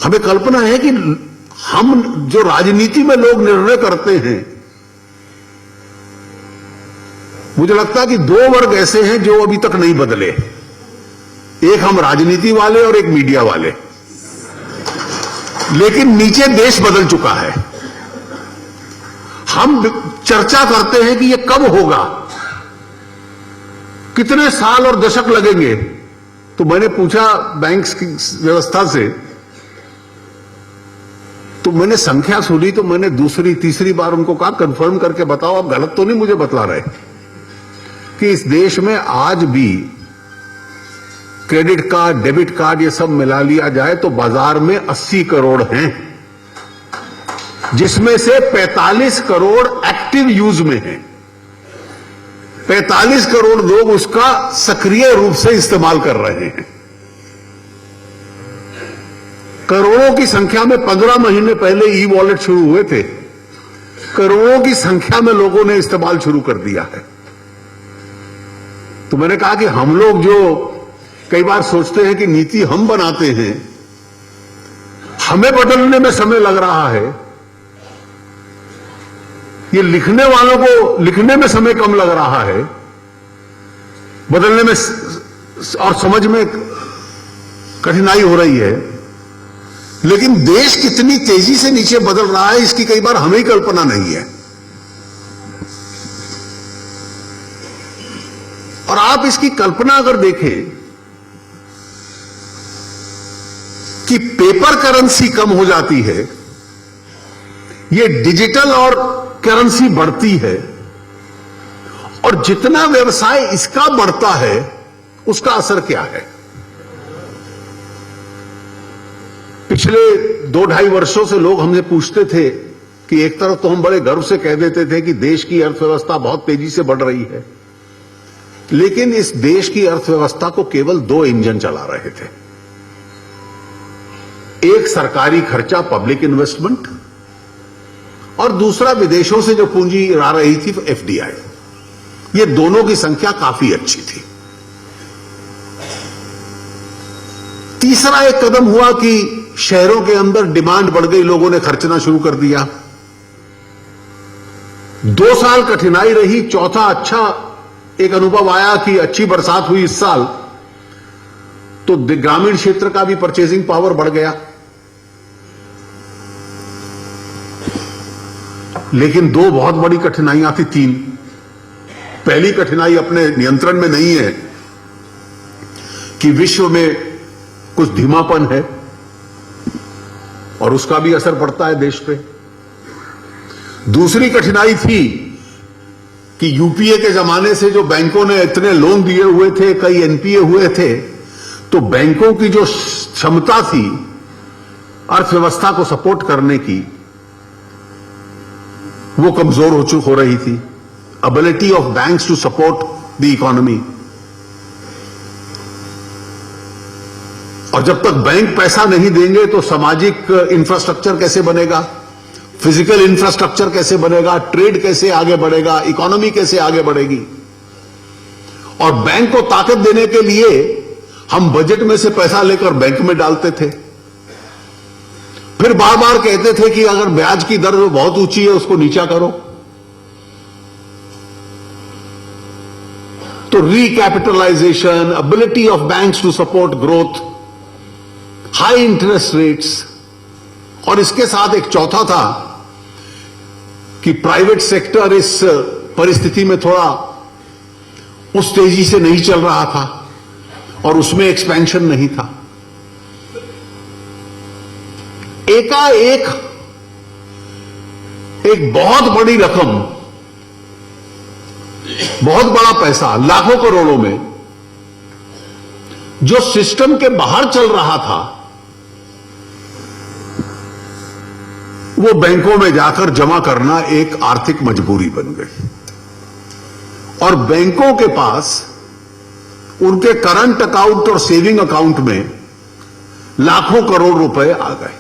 हमें कल्पना है कि हम जो राजनीति में लोग निर्णय करते हैं, मुझे लगता है कि दो वर्ग ऐसे हैं जो अभी तक नहीं बदले। एक हम राजनीति वाले और एक मीडिया वाले। लेकिन नीचे देश बदल चुका है। हम चर्चा करते हैं कि यह कब होगा, कितने साल और दशक लगेंगे। तो मैंने पूछा बैंक्स की व्यवस्था से, तो मैंने संख्या सुनी, तो मैंने दूसरी तीसरी बार उनको कहा कंफर्म करके बताओ, आप गलत तो नहीं मुझे बतला रहे कि इस देश में आज भी क्रेडिट कार्ड, डेबिट कार्ड, ये सब मिला लिया जाए तो बाजार में 80 करोड़ हैं, जिसमें से 45 करोड़ एक्टिव यूज में हैं। 45 करोड़ लोग उसका सक्रिय रूप से इस्तेमाल कर रहे हैं। करोड़ों की संख्या में 15 महीने पहले ई वॉलेट शुरू हुए थे, करोड़ों की संख्या में लोगों ने इस्तेमाल शुरू कर दिया है। तो मैंने कहा कि हम लोग जो कई बार सोचते हैं कि नीति हम बनाते हैं, हमें बदलने में समय लग रहा है, ये लिखने वालों को लिखने में समय कम लग रहा है, बदलने में और समझ में कठिनाई हो रही है। लेकिन देश कितनी तेजी से नीचे बदल रहा है, इसकी कई बार हमें कल्पना नहीं है। और आप इसकी कल्पना अगर देखें कि पेपर करेंसी कम हो जाती है, ये डिजिटल और करेंसी बढ़ती है, और जितना व्यवसाय इसका बढ़ता है उसका असर क्या है। पिछले 2-2.5 वर्षों से लोग हमसे पूछते थे कि एक तरफ तो हम बड़े गर्व से कह देते थे कि देश की अर्थव्यवस्था बहुत तेजी से बढ़ रही है, लेकिन इस देश की अर्थव्यवस्था को केवल 2 इंजन चला रहे थे। एक सरकारी खर्चा, पब्लिक इन्वेस्टमेंट, और दूसरा विदेशों से जो पूंजी आ रही थी, एफडीआई। ये दोनों की संख्या काफी अच्छी थी। तीसरा एक कदम हुआ कि शहरों के अंदर डिमांड बढ़ गई, लोगों ने खर्चना शुरू कर दिया। 2 साल कठिनाई रही, चौथा अच्छा एक अनुभव आया कि अच्छी बरसात हुई इस साल, तो ग्रामीण क्षेत्र का भी परचेजिंग पावर बढ़ गया। लेकिन 2 बहुत बड़ी कठिनाइयां थी, 3। पहली कठिनाई अपने नियंत्रण में नहीं है कि विश्व में कुछ धीमापन है और उसका भी असर पड़ता है देश पे। दूसरी कठिनाई थी कि यूपीए के जमाने से जो बैंकों ने इतने लोन दिए हुए थे, कई एनपीए हुए थे, तो बैंकों की जो क्षमता थी अर्थव्यवस्था को सपोर्ट करने की, वो कमजोर हो रही थी। Ability of banks to support the economy. और जब तक बैंक पैसा नहीं देंगे तो सामाजिक इंफ्रास्ट्रक्चर कैसे बनेगा, फिजिकल इंफ्रास्ट्रक्चर कैसे बनेगा, ट्रेड कैसे आगे बढ़ेगा, इकोनॉमी कैसे आगे बढ़ेगी। और बैंक को ताकत देने के लिए हम बजट में से पैसा लेकर बैंक में डालते थे, फिर बार बार कहते थे कि अगर ब्याज की दर बहुत ऊंची है उसको नीचा करो। तो recapitalisation, ability of banks to support growth, high interest rates, और इसके साथ एक चौथा था कि प्राइवेट सेक्टर इस परिस्थिति में थोड़ा उस तेजी से नहीं चल रहा था और उसमें एक्सपेंशन नहीं था। एकाएक एक बहुत बड़ी रकम, बहुत बड़ा पैसा, लाखों करोड़ों में, जो सिस्टम के बाहर चल रहा था, वो बैंकों में जाकर जमा करना एक आर्थिक मजबूरी बन गई। और बैंकों के पास उनके करंट अकाउंट और सेविंग अकाउंट में लाखों करोड़ रुपए आ गए।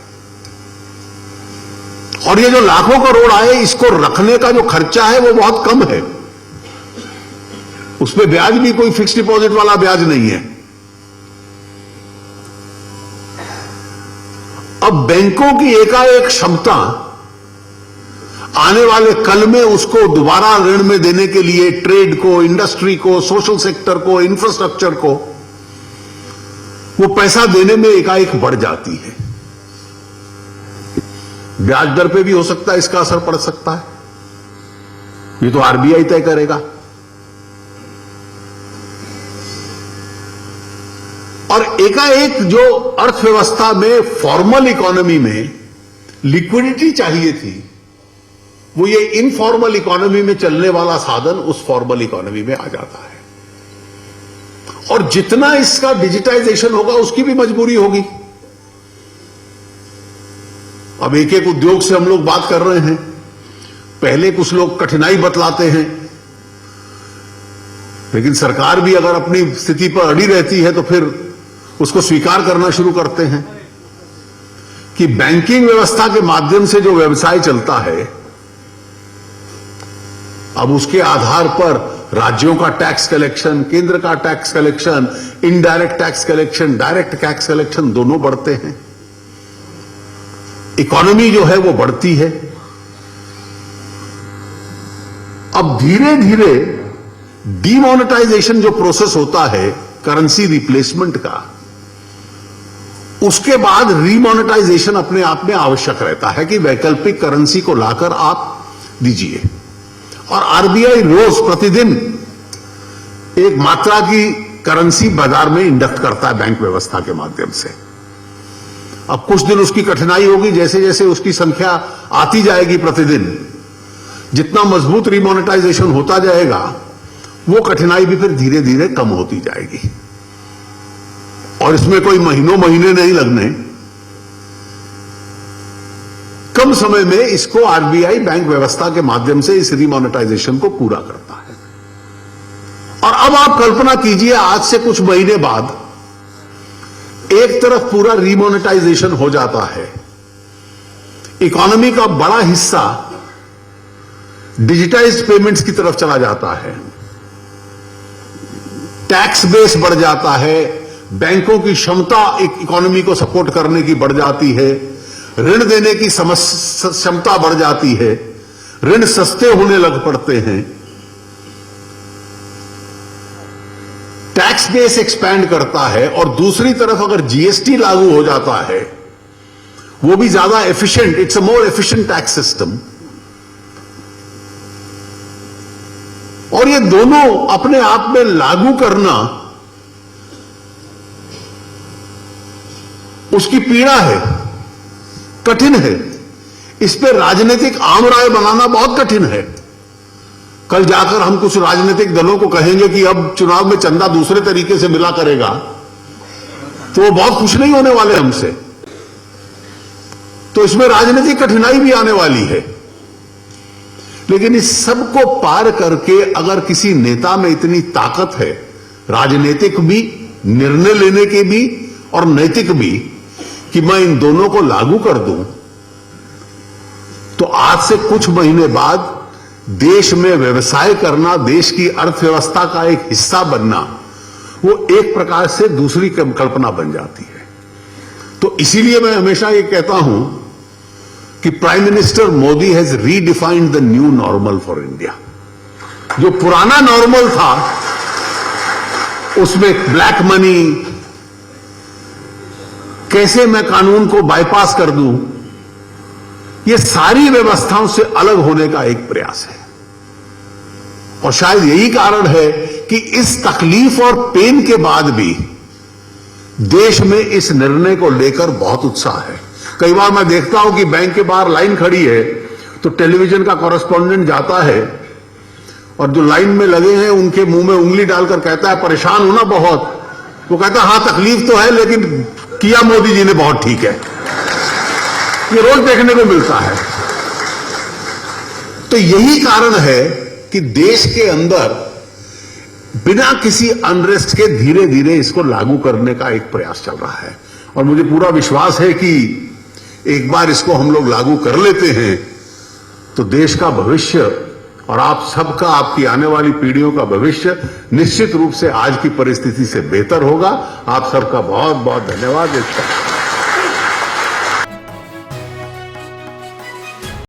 और ये जो लाखों करोड़ आए, इसको रखने का जो खर्चा है वो बहुत कम है। उसमें ब्याज भी कोई फिक्स डिपॉजिट वाला ब्याज नहीं है। अब बैंकों की एकाएक क्षमता आने वाले कल में उसको दोबारा ऋण में देने के लिए ट्रेड को, इंडस्ट्री को, सोशल सेक्टर को, इंफ्रास्ट्रक्चर को वो पैसा देने में एकाएक बढ़ जाती है। ब्याज दर पे भी हो सकता है इसका असर पड़ सकता है, ये तो आरबीआई तय करेगा। और एकाएक जो अर्थव्यवस्था में, फॉर्मल इकोनॉमी में लिक्विडिटी चाहिए थी, वो ये इनफॉर्मल इकोनॉमी में चलने वाला साधन उस फॉर्मल इकोनॉमी में आ जाता है। और जितना इसका डिजिटाइजेशन होगा उसकी भी मजबूरी होगी। अब एक एक उद्योग से हम लोग बात कर रहे हैं, पहले कुछ लोग कठिनाई बतलाते हैं, लेकिन सरकार भी अगर अपनी स्थिति पर अड़ी रहती है तो फिर उसको स्वीकार करना शुरू करते हैं कि बैंकिंग व्यवस्था के माध्यम से जो व्यवसाय चलता है, अब उसके आधार पर राज्यों का टैक्स कलेक्शन, केंद्र का tax collection, indirect tax collection, direct tax collection दोनों बढ़ते हैं। इकोनॉमी जो है वो बढ़ती है। अब धीरे धीरे डीमोनेटाइजेशन जो प्रोसेस होता है करेंसी रिप्लेसमेंट का, उसके बाद रीमोनेटाइजेशन अपने आप में आवश्यक रहता है कि वैकल्पिक करेंसी को लाकर आप दीजिए। और आरबीआई रोज प्रतिदिन एक मात्रा की करेंसी बाजार में इंडक्ट करता है बैंक व्यवस्था के माध्यम से। अब कुछ दिन उसकी कठिनाई होगी, जैसे जैसे उसकी संख्या आती जाएगी प्रतिदिन, जितना मजबूत रीमोनेटाइजेशन होता जाएगा वो कठिनाई भी फिर धीरे धीरे कम होती जाएगी। और इसमें कोई महीनों महीने नहीं लगने, कम समय में इसको आरबीआई बैंक व्यवस्था के माध्यम से इस रीमोनेटाइजेशन को पूरा करता है। और अब आप कल्पना कीजिए, आज से कुछ महीने बाद एक तरफ पूरा रीमोनेटाइजेशन हो जाता है, इकोनॉमी का बड़ा हिस्सा डिजिटाइज्ड पेमेंट्स की तरफ चला जाता है, टैक्स बेस बढ़ जाता है, बैंकों की क्षमता इकोनॉमी को सपोर्ट करने की बढ़ जाती है, ऋण देने की क्षमता बढ़ जाती है, ऋण सस्ते होने लग पड़ते हैं, टैक्स बेस एक्सपैंड करता है। और दूसरी तरफ अगर जीएसटी लागू हो जाता है, वो भी ज्यादा efficient, it's a more efficient tax system. और ये दोनों अपने आप में लागू करना उसकी पीड़ा है, कठिन है। इस पे राजनीतिक आम राय बनाना बहुत कठिन है। कल जाकर हम कुछ राजनीतिक दलों को कहेंगे कि अब चुनाव में चंदा दूसरे तरीके से मिला करेगा, तो वो बहुत खुश नहीं होने वाले हमसे। तो इसमें राजनीतिक कठिनाई भी आने वाली है। लेकिन इस सब को पार करके अगर किसी नेता में इतनी ताकत है, राजनीतिक भी, निर्णय लेने के भी और नैतिक भी, कि मैं इन दोनों को लागू कर दूं, तो आज से कुछ महीने बाद देश में व्यवसाय करना, देश की अर्थव्यवस्था का एक हिस्सा बनना, वो एक प्रकार से दूसरी कल्पना बन जाती है। तो इसीलिए मैं हमेशा ये कहता हूं कि prime minister Modi has redefined the new normal for India. जो पुराना नॉर्मल था उसमें ब्लैक मनी, कैसे मैं कानून को बाईपास कर दूं, ये सारी व्यवस्थाओं से अलग होने का एक प्रयास है। और शायद यही कारण है कि इस तकलीफ और पेन के बाद भी देश में इस निर्णय को लेकर बहुत उत्साह है। कई बार मैं देखता हूं कि बैंक के बाहर लाइन खड़ी है, तो टेलीविजन का कॉरेस्पॉन्डेंट जाता है और जो लाइन में लगे हैं उनके मुंह में उंगली डालकर कहता है, परेशान हो ना बहुत? वो कहता है, हां तकलीफ तो है, लेकिन किया मोदी जी ने बहुत ठीक है। ये रोज देखने को मिलता है। तो यही कारण है कि देश के अंदर बिना किसी अनरेस्ट के धीरे धीरे इसको लागू करने का एक प्रयास चल रहा है। और मुझे पूरा विश्वास है कि एक बार इसको हम लोग लागू कर लेते हैं तो देश का भविष्य और आप सबका, आपकी आने वाली पीढ़ियों का भविष्य निश्चित रूप से आज की परिस्थिति से बेहतर होगा। आप सबका बहुत बहुत धन्यवाद।